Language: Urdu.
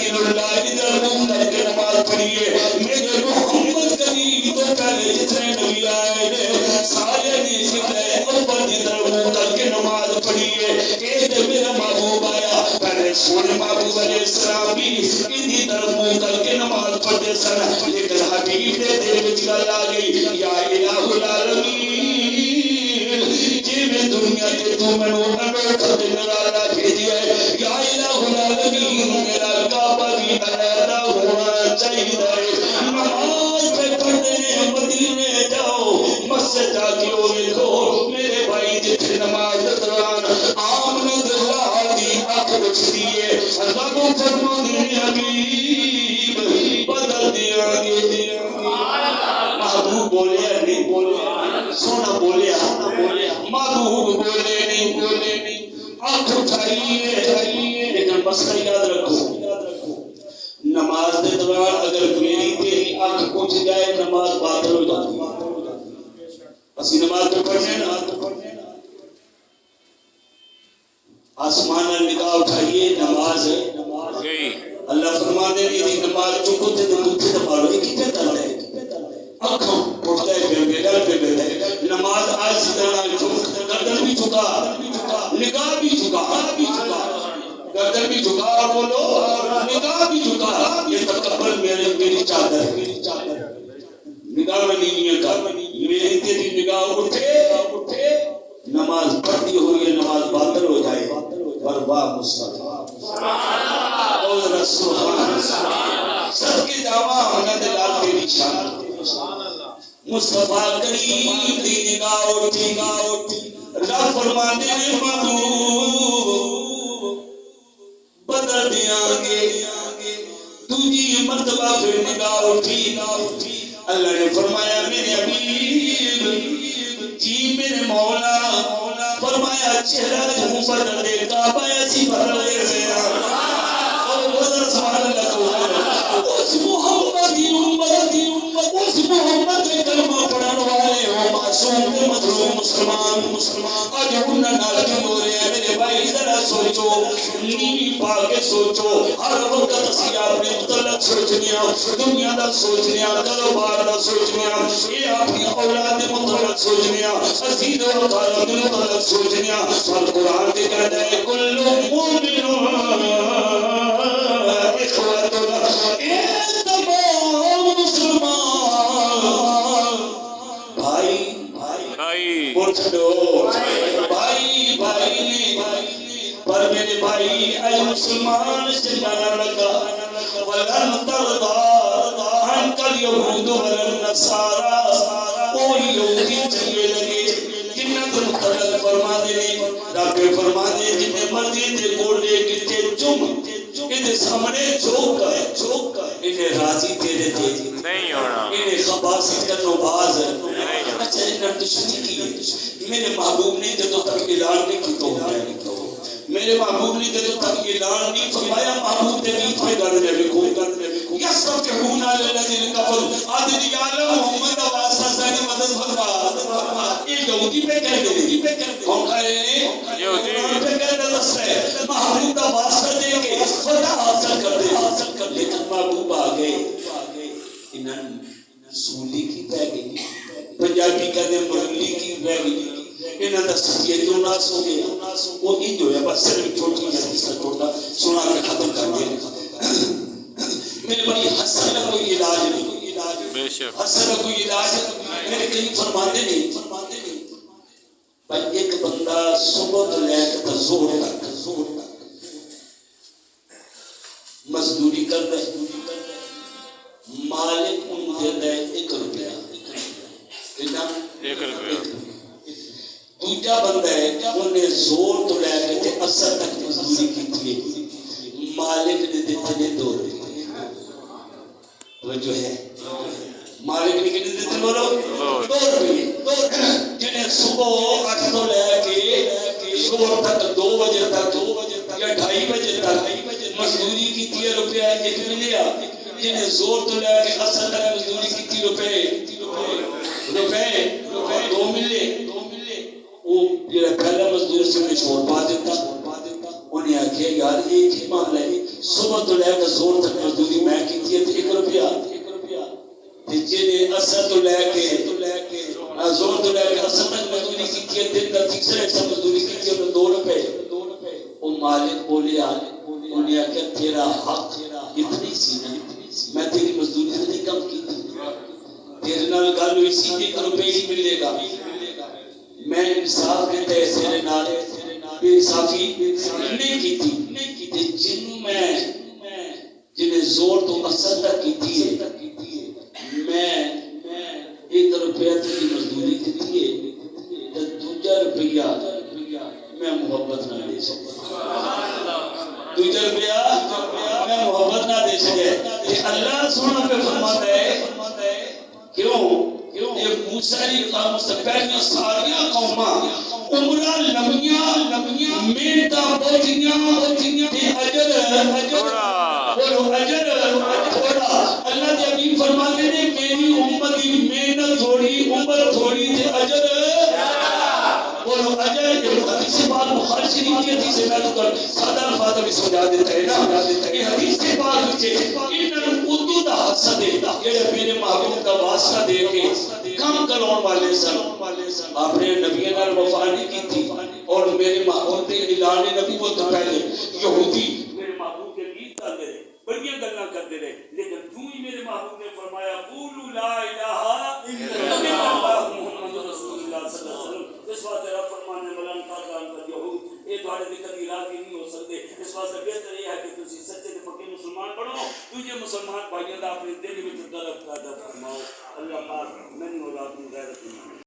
رسول اللہ ادھر منہ کر کے نماز پڑھیے. میرے محمد کریم تو پہلے جتنے نبی آئے نے سارے نے سکھائے اوپر ادھر منہ کر کے نماز پڑھیے. کہ میرا محبوب آیا پہلے سونے محبوب علیہ السلام بھی ادھی طرف منہ کر کے نماز پڑھتے سن. لیکن حبیب نے دل وچ گل آ گئی یا الہ العالمین جی میں دنیا کے تو میں انوکھا نرالا بھیجیا ہے. یا الہ العالمین میرا کعبہ بھی علیحدہ ہونا چاہیے. نماز پہ پڑھنے مدینے جاؤ مسجد جا کے وہ دیکھو میرے بھائی جتنے نماز دوران آمد اللہ دی آنکھ رکھ دیے. اللہ کو فرمانے حبیب بدل دیا گے. محبوب بولے نہیں بولے سونا بولے محبوب بولے نہیں آنکھ اٹھائیے. لیکن مسئلہ یاد رکھو نماز کے دوران اگر میری تیری آنکھ اٹھ جائے نماز باطل ہو جاتی ہے. اسی نماز پہ پڑھنے نا آسمان نگاہ اٹھائیے نماز اللہ فرمانے دی نماز چکو تے دکھے تے مارو ایک ہی پہ ہے آنکھوں اٹھتا ہے پھر بیدار پہ بیٹھا ہے. نماز آج سدھرنا گردن بھی جھکا نگاہ بھی جھکا گردن بھی جھکا اور بولو نگاہ بھی جھکا. یہ تکبر میری چادر نگاہ میں نہیں ہے میری تیری نگاہ اٹھے نماز پڑھتی ہوئی ہے نماز باطل ہو جائے. برباد مصطفیٰ اور رسول سب کے دعویٰ ہونا دلال تیری شان مصطفیٰ کریم دی نگاہ اٹھی رب فرماتے ہیں محبوب بدل دیاں گے. تجھی مرتبہ پھر نگاہ اٹھی اللہ نے فرمایا میرے حبیب جی میرے مولا فرمایا چہرہ جو بدل دے کعبہ ایسی بدل دے گیا. اور بدل سبحان اللہ کو اس محمد کی امت اس محمد کے کلمہ پڑھنے والے ہو معصوم کے مظلوم مسلمان آج انہاں نال کیوں ہو رہے ہیں. میرے بھائی ذرا سوچو نیوی پا کے سوچو ہر وقت اسی اپنے متعلق سوچنیا دنیا دا سوچنیا کاروبار دا سوچنیا یہ اپنی اولاد کے متعلق سوچنیا عزیز و اقارب کے متعلق سوچنیا. اور قرآن کے کہتا ہے کل مومن اخوتنا اے تمام مسلمان بھائی اٹھو بھائی پر میرے بھائی اے مسلمان چلانا لگا ولن ترضى عنك اليهود ولا النصارى کوئی یہودی چلے لگے جنہاں کو متعلق فرما دے رب فرما دے جنہیں مرضی دے گوڑے گتے چم انہیں سامنے چوک انہیں راضی تیرے دے نہیں ہونا انہیں خباسی کا نوباز اچھا انہیں دشمنی کی ہے. میرے محبوب نے جدو تک اعلان نہیں کی تو میرے محبوب نے جدو تک اعلان نہیں فرمایا محبوب نے بیچ میں گھر میں بھی کوئی یستفتحون علی الذین کفروا آدھے یعلم محمد واسطہ سانی مدد فرما یہ یہودی پہ کہہ گئے کون کہے یہودی پہ کہہ گئے محبوب کا واسطہ دے کے فتح حاصل کر دے. لیکن محبوب آگئے انہاں سولی کی پہ گئی پنجابی کہتے مرلی کی پہ گئی انہاں دا سچیے تو ناس ہو گیا وہ ہی جو ہے بس صرف چھوٹی حدیث کا چھوٹا سنا کے ختم کر دیا. میرے بھائی حسن کا کوئی علاج نہیں حسن کا کوئی علاج میرے کہیں فرماتے نہیں بھائی ایک بندہ صبح تو لے کے زور تک مزدوری کر رہے مالک ان دے رہے 1 روپیہ دوجہ بندہ ہے انہیں زور تو لے کے اثر تک مزدوری کی تھی مالک نے دیتے نے 2 روپیہ وہ جو ہے مالک نے کتنے دیتے بولو 2 روپیہ جنہیں صبح 8 تو لے کے صبح تک 2 بجے تک یا 2:30 بجے تک مزدوری کی 3 روپیہ 1 ملیا جنہیں زور تو لے کے اثر تک مزدوری کی 3 روپے 2 ملے وہ پہلا مزدور سے چھوڑ پا دیتا انہیں آکھے یار ایک ہی معاملہ ہے صبح تو لے کے زور تک مزدوری میں کی تھی 1 روپیہ جنہیں اثر تو لے کے زور تو لے کے اثر تک مزدوری کی تھی دن کا تیسرے ایسا مزدوری کی تھی انہوں 2 روپے وہ مالک بولے انہیں آکے تیرا حق اتنی سی نا میں تیری مزدوری اتنی کم کی تھی تیرے نال گل ہوئی سی 1 روپے ہی ملے گا میں انصاف کے تحت تیرے نال بے انصافی نہیں کی تھی جنوں میں جنہیں زور تو اثر تک کی تھی میں 1 روپیہ تیری مزدوری کی دیئے تو 2 روپیہ میں محبت نہ دے سکتا 2 روپیہ میں محبت نہ دے سکے کہ اللہ سونا پہ فرماتا ہے کیوں یہ موسیٰ علیہ السلام سے پہلے ساریاں قوماں عمرہ لمیاں میٹا بوجھیاں تے اجر تھوڑا اللہ کے حبیب فرماتے ہیں میری امت کی محنت تھوڑی عمر تھوڑی تے اجر بولو اجر یہ حدیث پاک بخاری شریف کی حدیث میں تو کر سادہ الفاظ بھی سمجھا دیتا ہے نا یہ حدیث پاک وچ انہاں اردو دا حسد ہے جڑے میرے محبوب دا واسطہ دے کے کم کراؤن والے سن اپنے نبیوں نال وفا نہیں کی تھی اور میرے محبوب دے اعلان نبوت تو پہلے یہودی میرے محبوب کے گیت گاتے رہے بڑیاں گلاں کرتے رہے لیکن جو ہی میرے محبوب نے فرمایا قولوا لا الہ الا اللہ محمد رسول اللہ صلی اللہ علیہ وسلم اس واسطے رب فرمانے ملان کا یہود یہ تھوڑے بھی کبھی راضی نہیں ہو سکتے اس واسطے بہتر یہ ہے کہ تسی سچے تے پکے مسلمان بنو تجھے مسلمان بھائیوں دا اپنے دل میں طلب پیدا فرماؤ اللہ پاک